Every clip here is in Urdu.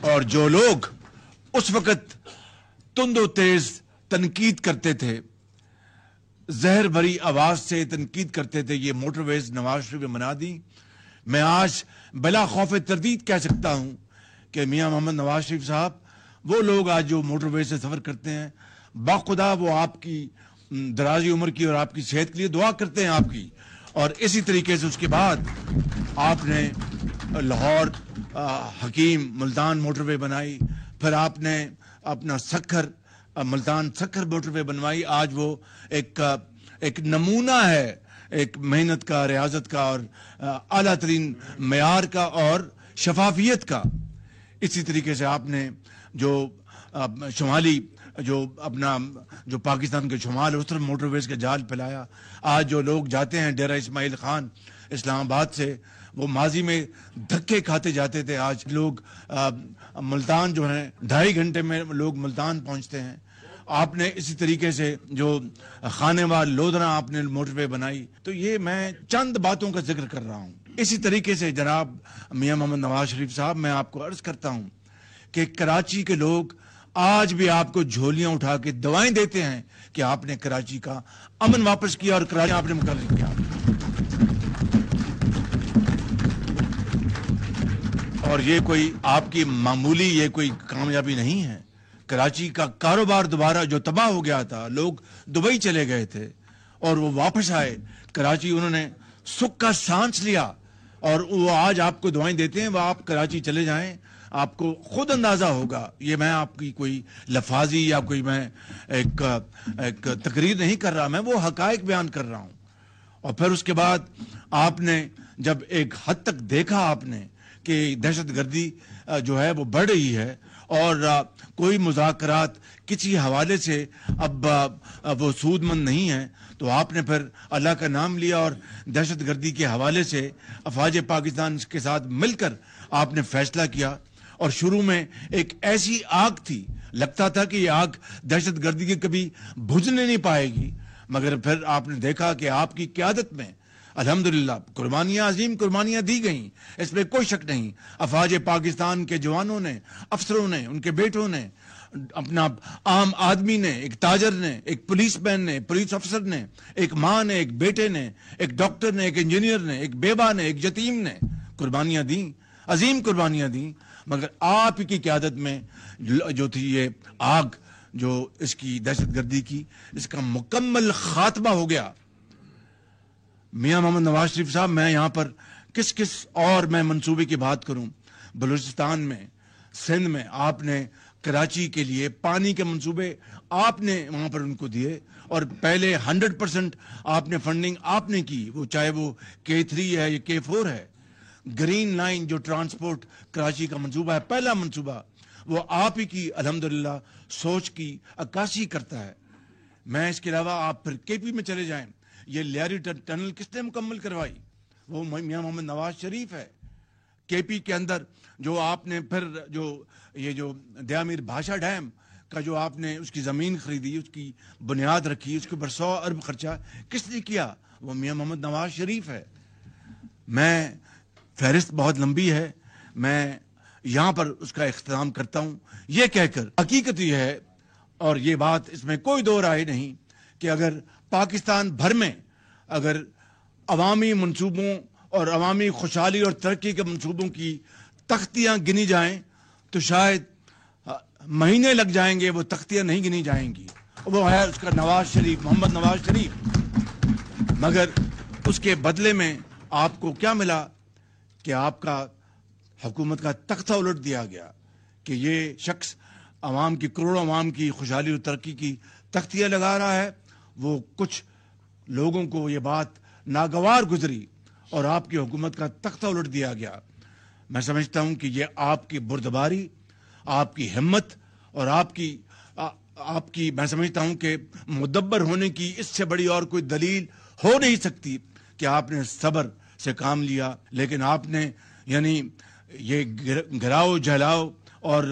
اور جو لوگ اس وقت تند و تیز تنقید کرتے تھے، زہر بھری آواز سے تنقید کرتے تھے یہ موٹر ویز نواز شریف نے بنا دی، میں آج بلا خوف تردید کہہ سکتا ہوں کہ میاں محمد نواز شریف صاحب وہ لوگ آج جو موٹر ویز سے سفر کرتے ہیں، باخدا وہ آپ کی درازی عمر کی اور آپ کی صحت کے لیے دعا کرتے ہیں آپ کی. اور اسی طریقے سے اس کے بعد آپ نے لاہور حکیم ملتان موٹر وے بنائی، پھر آپ نے اپنا سکھر ملتان سکھر موٹر وے بنوائی. آج وہ ایک نمونہ ہے ایک محنت کا، ریاضت کا اور اعلیٰ ترین معیار کا اور شفافیت کا. اسی طریقے سے آپ نے جو شمالی جو پاکستان کے شمال اس طرف موٹر ویز کا جال پھیلایا. آج جو لوگ جاتے ہیں ڈیرہ اسماعیل خان اسلام آباد سے، وہ ماضی میں دھکے کھاتے جاتے تھے، آج لوگ ملتان جو ہیں 2.5 گھنٹے میں لوگ ملتان پہنچتے ہیں. آپ نے اسی طریقے سے جو خانیوال لودھنا آپ نے موٹر وے بنائی. تو یہ میں چند باتوں کا ذکر کر رہا ہوں. اسی طریقے سے جناب میاں محمد نواز شریف صاحب، میں آپ کو عرض کرتا ہوں کہ کراچی کے لوگ آج بھی آپ کو جھولیاں اٹھا کے دوائیں دیتے ہیں کہ آپ نے کراچی کا امن واپس کیا اور کراچی آپ نے مقرر کیا. اور یہ کوئی آپ کی معمولی یہ کوئی کامیابی نہیں ہے. کراچی کا کاروبار دوبارہ جو تباہ ہو گیا تھا، لوگ دبئی چلے گئے تھے اور وہ واپس آئے کراچی، انہوں نے سکھ کا سانس لیا اور وہ آج آپ کو دعائیں دیتے ہیں. وہ آپ کراچی چلے جائیں، آپ کو خود اندازہ ہوگا. یہ میں آپ کی کوئی لفاظی یا کوئی میں ایک تقریر نہیں کر رہا، میں وہ حقائق بیان کر رہا ہوں. اور پھر اس کے بعد آپ نے جب ایک حد تک دیکھا آپ نے کہ دہشت گردی جو ہے وہ بڑھ رہی ہے اور کوئی مذاکرات کسی حوالے سے اب وہ سود مند نہیں ہے، تو آپ نے پھر اللہ کا نام لیا اور دہشت گردی کے حوالے سے افواج پاکستان کے ساتھ مل کر آپ نے فیصلہ کیا. اور شروع میں ایک ایسی آگ تھی، لگتا تھا کہ یہ آگ دہشت گردی کی کبھی بجھنے نہیں پائے گی، مگر پھر آپ نے دیکھا کہ آپ کی قیادت میں الحمدللہ قربانیاں، عظیم قربانیاں دی گئیں، اس میں کوئی شک نہیں. افواج پاکستان کے جوانوں نے، افسروں نے، ان کے بیٹوں نے، اپنا عام آدمی نے، ایک تاجر نے، ایک پولیس مین نے، پولیس افسر نے، ایک ماں نے، ایک بیٹے نے، ایک ڈاکٹر نے، ایک انجینئر نے، ایک بیوہ نے، ایک یتیم نے قربانیاں دیں، عظیم قربانیاں دیں. مگر آپ کی قیادت میں جو تھی یہ آگ، جو اس کی دہشت گردی کی، اس کا مکمل خاتمہ ہو گیا. میاں محمد نواز شریف صاحب، میں یہاں پر کس اور میں منصوبے کی بات کروں. بلوچستان میں، سندھ میں آپ نے کراچی کے لیے پانی کے منصوبے آپ نے وہاں پر ان کو دیے اور پہلے 100% آپ نے فنڈنگ آپ نے کی، وہ چاہے وہ K3 ہے یا K4 ہے. گرین لائن جو ٹرانسپورٹ کراچی کا منصوبہ ہے، پہلا منصوبہ، وہ آپ ہی کی الحمدللہ سوچ کی عکاسی کرتا ہے. میں اس کے علاوہ آپ پھر KP میں چلے جائیں، یہ لیاری ٹنل کس نے مکمل کروائی؟ وہ میاں محمد نواز شریف ہے. KP کے اندر جو آپ نے پھر جو دیامیر بھاشا ڈیم کا جو آپ نے اس کی زمین خریدی، اس کی بنیاد رکھی، اس کے اوپر 100 ارب خرچہ کس نے کیا؟ وہ میاں محمد نواز شریف ہے. میں فہرست بہت لمبی ہے، میں یہاں پر اس کا اختتام کرتا ہوں یہ کہہ کر، حقیقت یہ ہے اور یہ بات اس میں کوئی دو رائے نہیں کہ اگر پاکستان بھر میں اگر عوامی منصوبوں اور عوامی خوشحالی اور ترقی کے منصوبوں کی تختیاں گنی جائیں تو شاید مہینے لگ جائیں گے، وہ تختیاں نہیں گنی جائیں گی. وہ ہے اس کا نواز شریف، محمد نواز شریف. مگر اس کے بدلے میں آپ کو کیا ملا کہ آپ کا حکومت کا تختہ الٹ دیا گیا کہ یہ شخص عوام کی، کروڑوں عوام کی خوشحالی اور ترقی کی تختیاں لگا رہا ہے. وہ کچھ لوگوں کو یہ بات ناگوار گزری اور آپ کی حکومت کا تختہ الٹ دیا گیا. میں سمجھتا ہوں کہ یہ آپ کی بردباری، آپ کی ہمت اور آپ کی میں سمجھتا ہوں کہ مدبر ہونے کی اس سے بڑی اور کوئی دلیل ہو نہیں سکتی کہ آپ نے صبر سے کام لیا. لیکن آپ نے یعنی یہ گراؤ جھلاؤ اور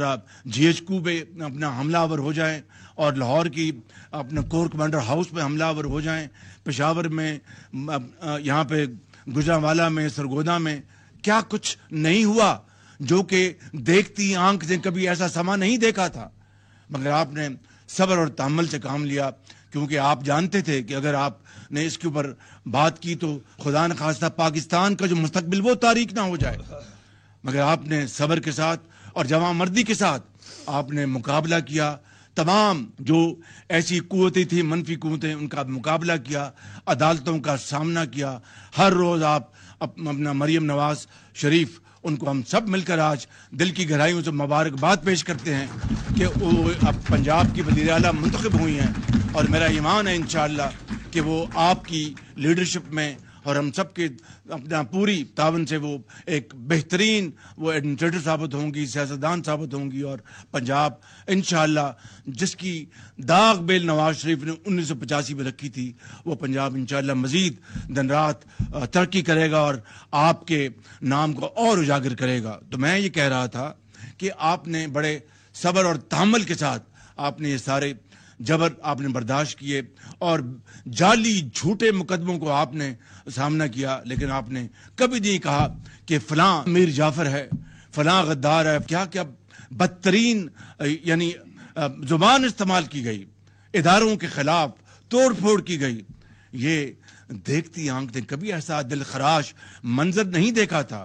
GHQ پہ اپنا حملہ آور ہو جائیں اور لاہور کی اپنا کور کمانڈر ہاؤس پہ حملہ آور ہو جائیں، پشاور میں، یہاں پہ گجرانوالہ میں، سرگودا میں کیا کچھ نہیں ہوا جو کہ دیکھتی آنکھ نے کبھی ایسا سما نہیں دیکھا تھا، مگر آپ نے صبر اور تحمل سے کام لیا، کیونکہ آپ جانتے تھے کہ اگر آپ نے اس کے اوپر بات کی تو خدا نخواستہ پاکستان کا جو مستقبل وہ تاریک نہ ہو جائے، مگر آپ نے صبر کے ساتھ اور جواں مردی کے ساتھ آپ نے مقابلہ کیا، تمام جو ایسی قوتیں تھیں، منفی قوتیں، ان کا مقابلہ کیا، عدالتوں کا سامنا کیا۔ ہر روز آپ اپنا مریم نواز شریف، ان کو ہم سب مل کر آج دل کی گہرائیوں سے مبارکباد پیش کرتے ہیں کہ وہ اب پنجاب کی وزیر اعلیٰ منتخب ہوئی ہیں، اور میرا ایمان ہے انشاءاللہ کہ وہ آپ کی لیڈرشپ میں اور ہم سب کے اپنا پوری تعاون سے وہ ایک بہترین وہ ایڈمنسٹریٹر ثابت ہوں گی، سیاستدان ثابت ہوں گی، اور پنجاب انشاءاللہ جس کی داغ بیل نواز شریف نے 1985 میں رکھی تھی، وہ پنجاب انشاءاللہ مزید دن رات ترقی کرے گا اور آپ کے نام کو اور اجاگر کرے گا۔ تو میں یہ کہہ رہا تھا کہ آپ نے بڑے صبر اور تحمل کے ساتھ آپ نے یہ سارے جبر آپ نے برداشت کیے اور جعلی جھوٹے مقدموں کو آپ نے سامنا کیا، لیکن آپ نے کبھی نہیں کہا کہ فلاں میر جعفر ہے، فلاں غدار ہے۔ کیا کیا بدترین یعنی زبان استعمال کی گئی، اداروں کے خلاف توڑ پھوڑ کی گئی۔ یہ دیکھتی آنکھ نے کبھی ایسا دل خراش منظر نہیں دیکھا تھا۔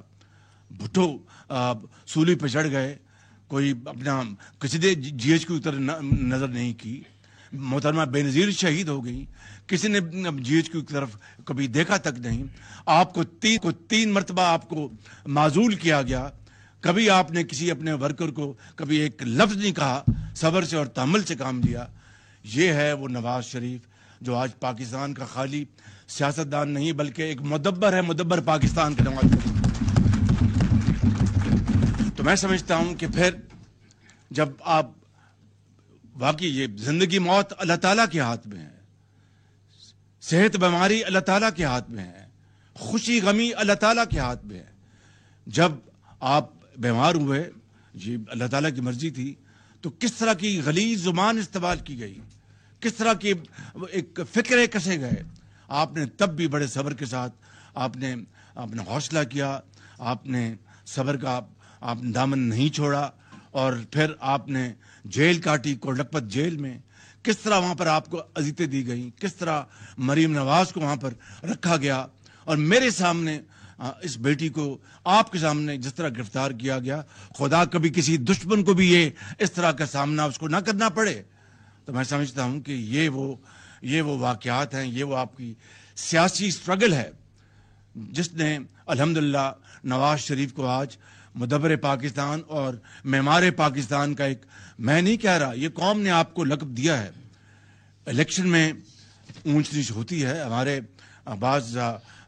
بھٹو سولی پہ چڑھ گئے، کوئی اپنا کسی نے جی ایچ کی طرف نظر نہیں کی، محترمہ بے نظیر شہید ہو گئی، کسی نے جی ایچ کی طرف کبھی دیکھا تک نہیں۔ آپ کو تین مرتبہ آپ کو معزول کیا گیا، کبھی آپ نے کسی اپنے ورکر کو کبھی ایک لفظ نہیں کہا، صبر سے اور تحمل سے کام لیا۔ یہ ہے وہ نواز شریف جو آج پاکستان کا خالی سیاستدان نہیں بلکہ ایک مدبر ہے، مدبر پاکستان کے نواز شریف۔ تو میں سمجھتا ہوں کہ پھر جب آپ واقعی یہ زندگی موت اللہ تعالیٰ کے ہاتھ میں ہے، صحت بیماری اللہ تعالیٰ کے ہاتھ میں ہے، خوشی غمی اللہ تعالیٰ کے ہاتھ میں ہے۔ جب آپ بیمار ہوئے، یہ اللہ تعالیٰ کی مرضی تھی، تو کس طرح کی غلیظ زبان استعمال کی گئی، کس طرح کی ایک فکرے کسے گئے، آپ نے تب بھی بڑے صبر کے ساتھ آپ نے اپنا حوصلہ کیا، آپ نے صبر کا آپ نے دامن نہیں چھوڑا، اور پھر آپ نے جیل کاٹی، کوٹلکھپت جیل میں کس طرح وہاں پر آپ کو اذیتیں دی گئیں، کس طرح مریم نواز کو وہاں پر رکھا گیا، اور میرے سامنے اس بیٹی کو آپ کے سامنے جس طرح گرفتار کیا گیا، خدا کبھی کسی دشمن کو بھی یہ اس طرح کا سامنا اس کو نہ کرنا پڑے۔ تو میں سمجھتا ہوں کہ یہ وہ واقعات ہیں، یہ وہ آپ کی سیاسی سٹرگل ہے جس نے الحمدللہ نواز شریف کو آج مدبر پاکستان اور معمار پاکستان کا ایک، میں نہیں کہہ رہا، یہ قوم نے آپ کو لقب دیا ہے۔ الیکشن میں اونچ نیچ ہوتی ہے، ہمارے بعض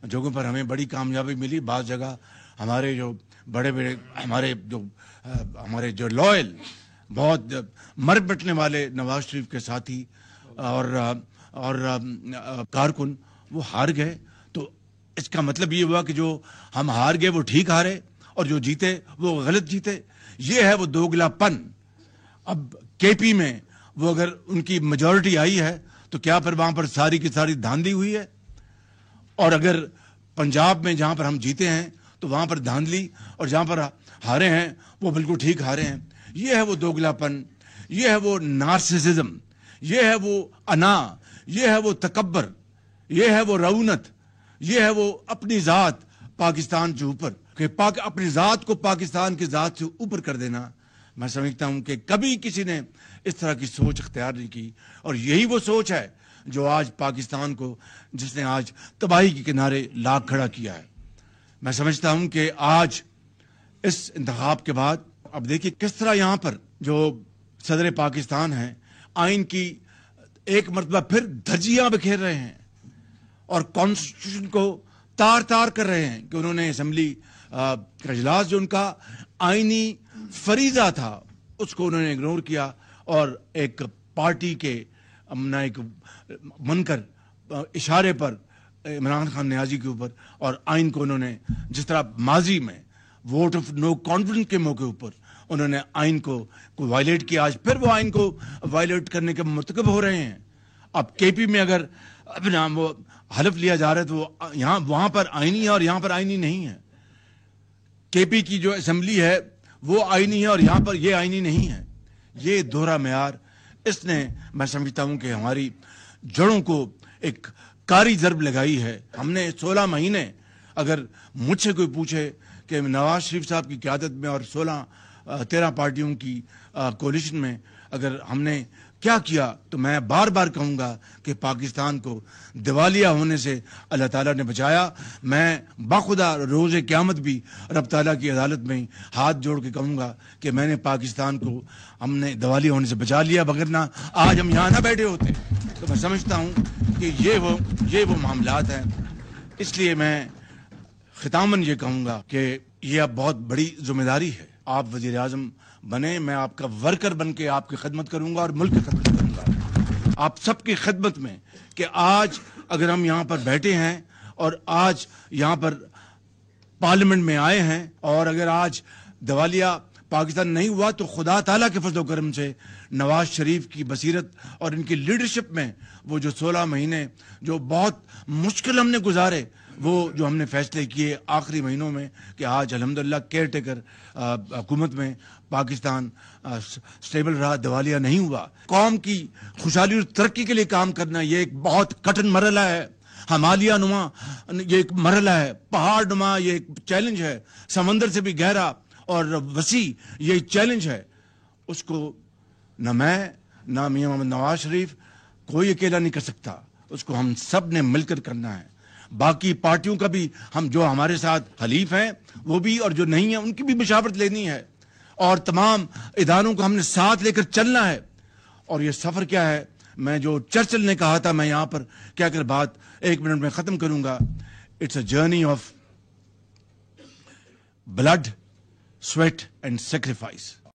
جگہوں پر ہمیں بڑی کامیابی ملی، بعض جگہ ہمارے جو بڑے ہمارے جو لوئل، بہت مر مٹنے والے نواز شریف کے ساتھی اور کارکن وہ ہار گئے۔ تو اس کا مطلب یہ ہوا کہ جو ہم ہار گئے وہ ٹھیک ہارے، اور جو جیتے وہ غلط جیتے۔ یہ ہے وہ دوگلا پن۔ اب کے پی میں وہ اگر ان کی میجورٹی آئی ہے تو کیا پھر وہاں پر ساری کی ساری دھاندلی ہوئی ہے؟ اور اگر پنجاب میں جہاں پر ہم جیتے ہیں تو وہاں پر دھاندلی، اور جہاں پر ہارے ہیں وہ بالکل ٹھیک ہارے ہیں۔ یہ ہے وہ دوگلا پن، یہ ہے وہ نارسسزم، یہ ہے وہ انا، یہ ہے وہ تکبر، یہ ہے وہ رعونت، یہ ہے وہ اپنی ذات پاکستان سے اوپر، کہ اپنی ذات کو پاکستان کی ذات سے اوپر کر دینا۔ میں سمجھتا ہوں کہ کبھی کسی نے اس طرح کی سوچ اختیار نہیں کی، اور یہی وہ سوچ ہے جو آج پاکستان کو، جس نے آج تباہی کے کنارے لا کھڑا کیا ہے۔ میں سمجھتا ہوں کہ آج اس انتخاب کے بعد اب دیکھیے کس طرح یہاں پر جو صدر پاکستان ہیں آئین کی ایک مرتبہ پھر دھجیاں بکھیر رہے ہیں اور کانسٹیٹیوشن کو تار تار کر رہے ہیں، کہ انہوں نے اسمبلی کا اجلاس جو ان کا آئینی فریضہ تھا اس کو انہوں نے اگنور کیا، اور ایک پارٹی کے ایک منکر اشارے پر عمران خان نیازی کے اوپر، اور آئین کو انہوں نے جس طرح ماضی میں ووٹ آف نو کانفیڈنس کے موقع اوپر انہوں نے آئین کو وائلیٹ کیا، آج پھر وہ آئین کو وائلیٹ کرنے کے مرتکب ہو رہے ہیں۔ اب کے پی میں اگر اپنا وہ حلف لیا جا رہا ہے تو وہ وہاں پر آئینی ہے اور یہاں پر آئینی نہیں ہے۔ کے پی کی جو اسمبلی ہے وہ آئینی ہے اور یہاں پر یہ آئینی نہیں ہے. یہ دوہرا معیار اس نے میں سمجھتا ہوں کہ ہماری جڑوں کو ایک کاری ضرب لگائی ہے. ہم نے 16 مہینے اگر مجھ سے کوئی پوچھے کہ نواز شریف صاحب کی قیادت میں اور 13 پارٹیوں کی کولیشن میں اگر ہم نے کیا کیا تو میں بار بار کہوں گا کہ پاکستان کو دیوالیہ ہونے سے اللہ تعالیٰ نے بچایا. میں باخدا روز قیامت بھی رب تعالیٰ کی عدالت میں ہاتھ جوڑ کے کہوں گا کہ میں نے پاکستان کو ہم نے دیوالیہ ہونے سے بچا لیا, وگرنہ آج ہم یہاں نہ بیٹھے ہوتے. تو میں سمجھتا ہوں کہ یہ وہ معاملات ہیں. اس لیے میں ختاماً یہ کہوں گا کہ یہ اب بہت بڑی ذمہ داری ہے. آپ وزیر اعظم بنے, میں آپ کا ورکر بن کے آپ کی خدمت کروں گا اور ملک کی خدمت کروں گا, آپ سب کی خدمت میں. کہ آج اگر ہم یہاں پر بیٹھے ہیں اور آج یہاں پر پارلیمنٹ میں آئے ہیں اور اگر آج دیوالیہ پاکستان نہیں ہوا تو خدا تعالیٰ کے فضل و کرم سے نواز شریف کی بصیرت اور ان کی لیڈرشپ میں وہ جو 16 مہینے جو بہت مشکل ہم نے گزارے, وہ جو ہم نے فیصلے کیے آخری مہینوں میں کہ آج الحمدللہ کیئر ٹیکر حکومت میں پاکستان سٹیبل رہا, دیوالیہ نہیں ہوا. قوم کی خوشحالی اور ترقی کے لیے کام کرنا یہ ایک بہت کٹھن مرحلہ ہے. ہمالیہ نما یہ ایک مرحلہ ہے, پہاڑ نما یہ ایک چیلنج ہے, سمندر سے بھی گہرا اور وسیع یہ چیلنج ہے. اس کو نہ میں نہ میاں محمد نواز شریف کوئی اکیلا نہیں کر سکتا, اس کو ہم سب نے مل کر کرنا ہے. باقی پارٹیوں کا بھی ہم جو ہمارے ساتھ حلیف ہیں وہ بھی اور جو نہیں ہیں ان کی بھی مشاورت لینی ہے, اور تمام اداروں کو ہم نے ساتھ لے کر چلنا ہے. اور یہ سفر کیا ہے, میں جو چرچل نے کہا تھا میں یہاں پر کیا کر بات 1 منٹ میں ختم کروں گا. It's a journey of blood, sweat and sacrifice.